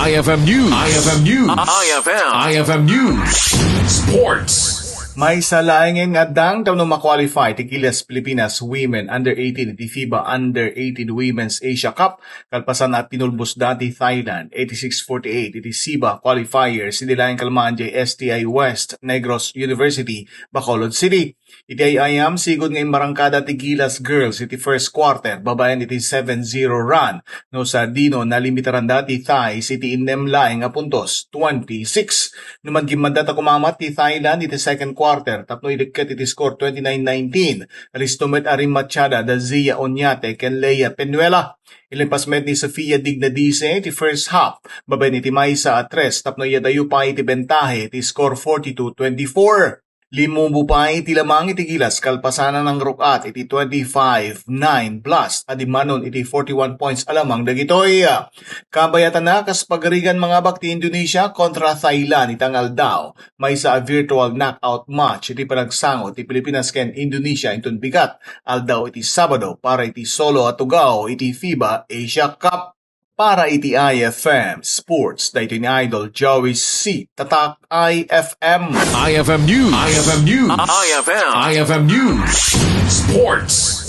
IFM News. IFM News. IFM News. Sports. Maysa Laengen nga dang daw ma-qualify ti Gilas Pilipinas Women Under-18 iti Fiba Under-18 Women's Asia Cup kalpasan at pinulbos dati Thailand 86-48 iti Fiba qualifiers iti Laeng kalmaan jay STI West Negros University Bacolod City. Iti ayam sigod ngay marangkada ti Gilas Girls iti first quarter babayan iti 7-0 run no sa dino na limitaran dati Thais iti inem laeng nga puntos 26. Numan gimandata kumamat ti Thailand iti second quarter tapno idikket iti score 29-19. Ristomet Arim Machada da Zia Onyate ken Leia Penuela. Ilimpas met ni Sofia Dignadice iti first half babayan iti Maysa at 3 tapno yadayo pa iti bentahe iti score 42-24. Limumbu pa iti lamang iti Gilas kalpasanan ng rukat iti 25-9 plus adimanon iti 41 points alamang dagitoy. Kabayatan na kas pagarigan mga bakti Indonesia kontra Thailand itang aldaw. May sa virtual knockout match iti panagsango iti Pilipinas ken Indonesia intun bigat aldaw iti Sabado para iti solo at tugaw iti Fiba Asia Cup. Para iti IFM Sports, dahito ni Idol Joey C. Tatak IFM. IFM News. IFM News. IFM News. Sports.